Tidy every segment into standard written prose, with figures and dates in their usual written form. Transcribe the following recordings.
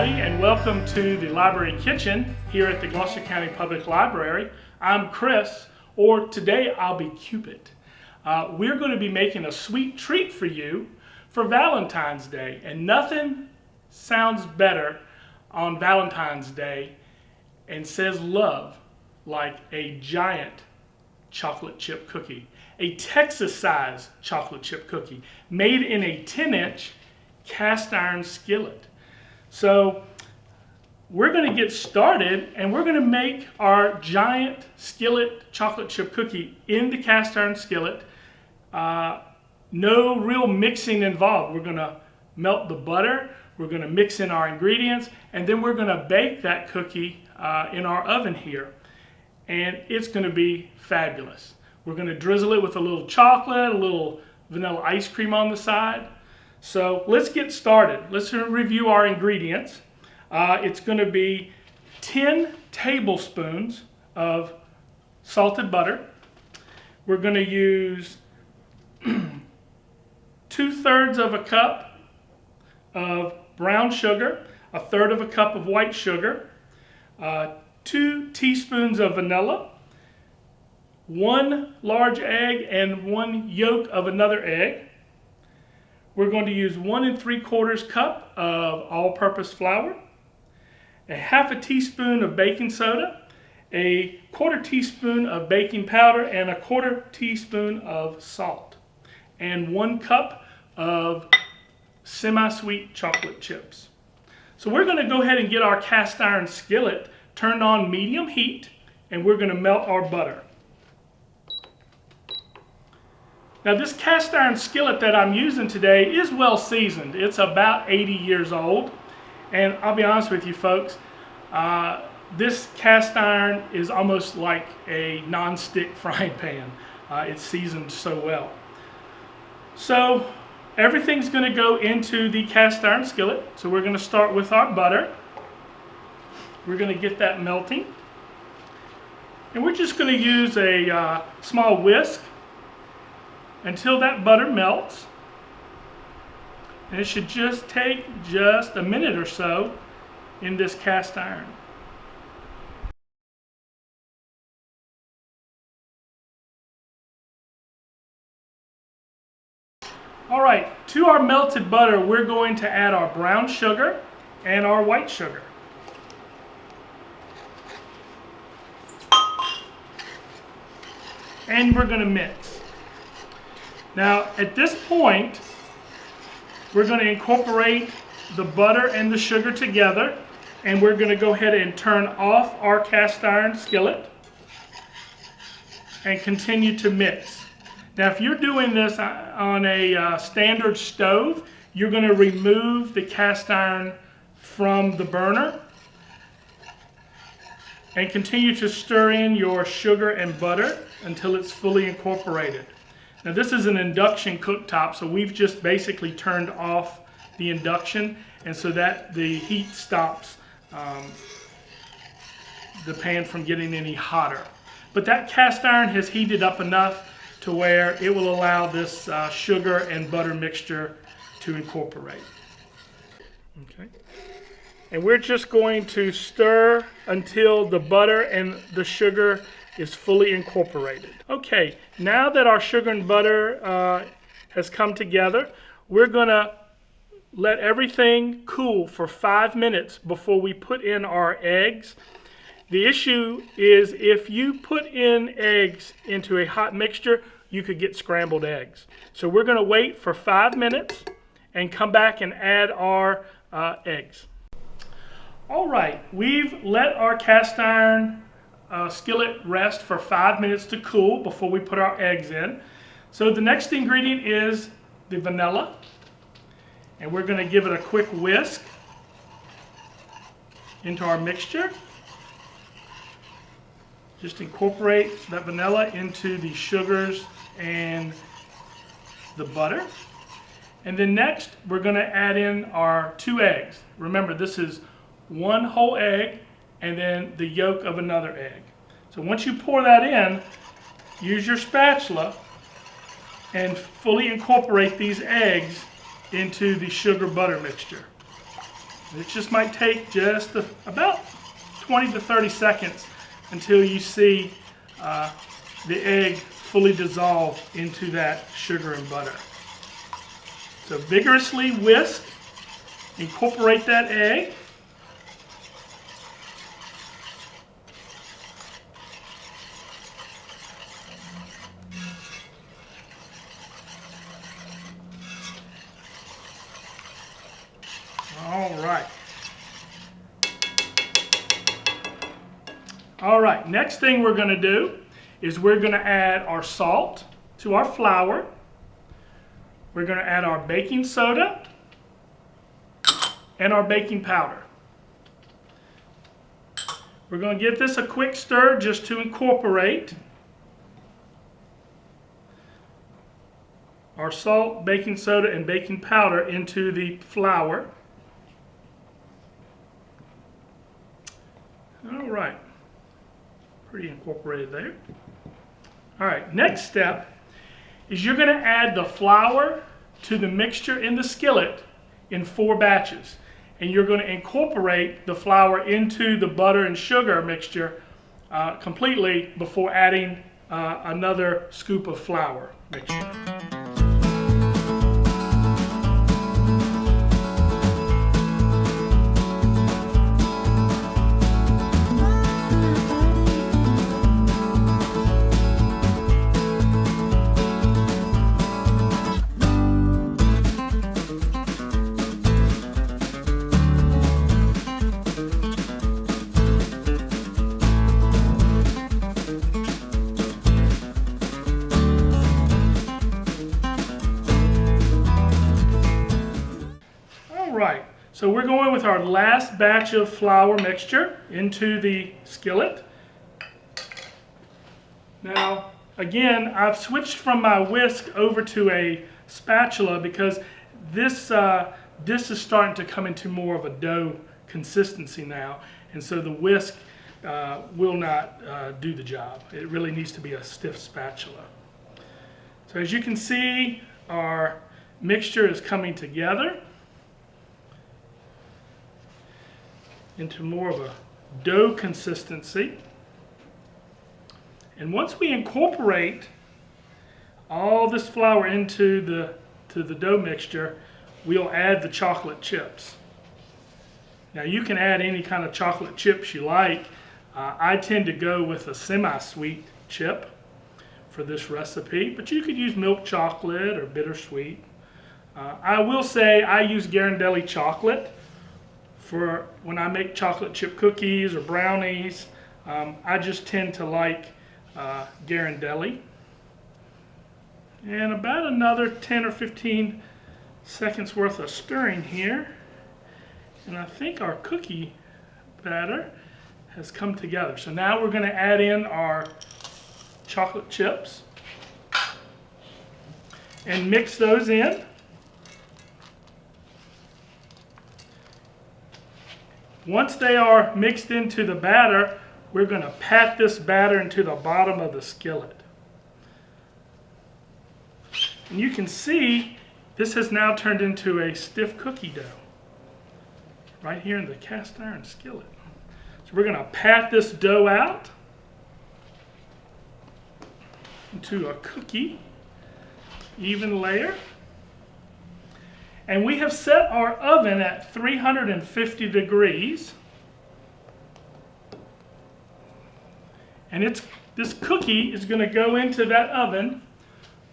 everybody, and welcome to the Library Kitchen here at the Gloucester County Public Library. I'm Chris, or today I'll be Cupid. We're going to be making a sweet treat for you for Valentine's Day, and nothing sounds better on Valentine's Day and says love like a giant chocolate chip cookie, a Texas-sized chocolate chip cookie made in a 10-inch cast iron skillet. So we're going to get started, and we're going to make our giant skillet chocolate chip cookie in the cast iron skillet. No real mixing involved. We're going to melt the butter, we're going to mix in our ingredients, and then we're going to bake that cookie in our oven here. And it's going to be fabulous. We're going to drizzle it with a little chocolate, a little vanilla ice cream on the side. So let's get started. Let's review our ingredients. It's going to be 10 tablespoons of salted butter. We're going to use 2/3 of a cup of brown sugar, 1/3 of a cup of white sugar, 2 teaspoons of vanilla, 1 large egg and 1 yolk of another egg. We're going to use 1 3/4 cup of all-purpose flour, a 1/2 teaspoon of baking soda, a 1/4 teaspoon of baking powder, and a 1/4 teaspoon of salt, and 1 cup of semi-sweet chocolate chips. So we're going to go ahead and get our cast iron skillet turned on medium heat, and we're going to melt our butter. Now this cast iron skillet that I'm using today is well seasoned. It's about 80 years old, and I'll be honest with you folks, this cast iron is almost like a non-stick frying pan. It's seasoned so well. So everything's going to go into the cast iron skillet. So we're going to start with our butter. We're going to get that melting, and we're just going to use a small whisk until that butter melts. And it should just take just a minute or so in this cast iron. All right, to our melted butter, we're going to add our brown sugar and our white sugar. And we're going to mix. Now, at this point, we're going to incorporate the butter and the sugar together, and we're going to go ahead and turn off our cast iron skillet and continue to mix. Now, if you're doing this on a standard stove, you're going to remove the cast iron from the burner and continue to stir in your sugar and butter until it's fully incorporated. Now this is an induction cooktop, so we've just basically turned off the induction, and so that the heat stops the pan from getting any hotter. But that cast iron has heated up enough to where it will allow this sugar and butter mixture to incorporate. Okay. And we're just going to stir until the butter and the sugar is fully incorporated. Okay, now that our sugar and butter has come together, we're going to let everything cool for 5 minutes before we put in our eggs. The issue is if you put in eggs into a hot mixture, you could get scrambled eggs. So we're going to wait for 5 minutes and come back and add our eggs. All right, we've let our cast iron skillet rest for 5 minutes to cool before we put our eggs in. So the next ingredient is the vanilla, and we're going to give it a quick whisk into our mixture. Just incorporate that vanilla into the sugars and the butter. And then next we're going to add in our 2 eggs. Remember, this is 1 whole egg and then the yolk of another egg. So once you pour that in, use your spatula and fully incorporate these eggs into the sugar butter mixture. It just might take just about 20 to 30 seconds until you see the egg fully dissolve into that sugar and butter. So vigorously whisk, incorporate that egg. All right, next thing we're going to do is we're going to add our salt to our flour. We're going to add our baking soda and our baking powder. We're going to give this a quick stir just to incorporate our salt, baking soda, and baking powder into the flour. All right. Pretty incorporated there. All right, next step is you're going to add the flour to the mixture in the skillet in 4 batches. And you're going to incorporate the flour into the butter and sugar mixture completely before adding another scoop of flour mixture. Right, so we're going with our last batch of flour mixture into the skillet. Now, again, I've switched from my whisk over to a spatula because this is starting to come into more of a dough consistency now, and so the whisk will not do the job. It really needs to be a stiff spatula. So as you can see, our mixture is coming together into more of a dough consistency. And once we incorporate all this flour into the dough mixture, we'll add the chocolate chips. Now you can add any kind of chocolate chips you like. I tend to go with a semi-sweet chip for this recipe, but you could use milk chocolate or bittersweet. I will say I use Granulated chocolate for when I make chocolate chip cookies or brownies. I just tend to like Granulated. And about another 10 or 15 seconds worth of stirring here. And I think our cookie batter has come together. So now we're going to add in our chocolate chips and mix those in. Once they are mixed into the batter, we're going to pat this batter into the bottom of the skillet. And you can see this has now turned into a stiff cookie dough right here in the cast iron skillet. So we're going to pat this dough out into a cookie, even layer. And we have set our oven at 350 degrees. And this cookie is going to go into that oven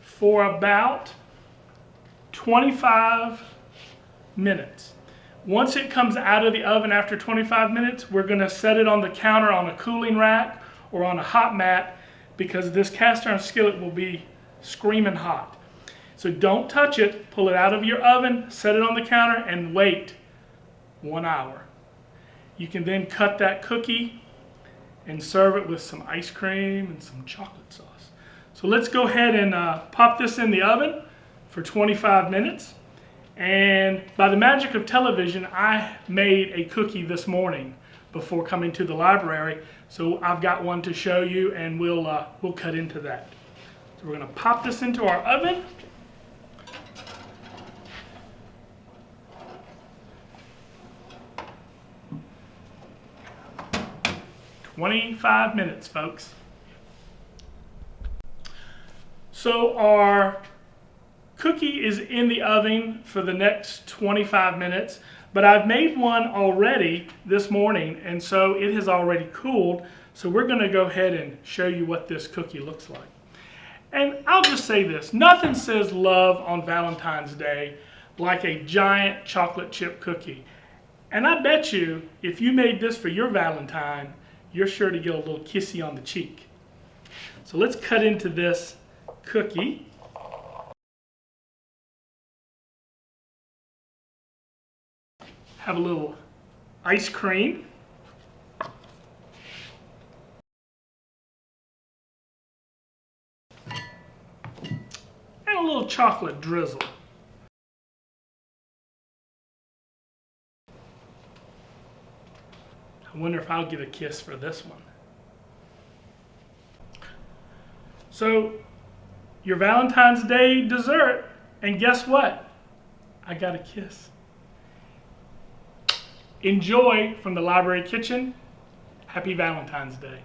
for about 25 minutes. Once it comes out of the oven after 25 minutes, we're going to set it on the counter on a cooling rack or on a hot mat because this cast iron skillet will be screaming hot. So don't touch it, pull it out of your oven, set it on the counter, and wait 1 hour. You can then cut that cookie and serve it with some ice cream and some chocolate sauce. So let's go ahead and pop this in the oven for 25 minutes. And by the magic of television, I made a cookie this morning before coming to the library. So I've got one to show you, and we'll cut into that. So we're going to pop this into our oven. 25 minutes, folks. So our cookie is in the oven for the next 25 minutes, but I've made one already this morning, and so it has already cooled. So we're going to go ahead and show you what this cookie looks like. And I'll just say this, nothing says love on Valentine's Day like a giant chocolate chip cookie. And I bet you, if you made this for your Valentine, you're sure to get a little kissy on the cheek. So let's cut into this cookie. Have a little ice cream. And a little chocolate drizzle. I wonder if I'll get a kiss for this one. So, your Valentine's Day dessert, and guess what? I got a kiss. Enjoy from the library kitchen. Happy Valentine's Day.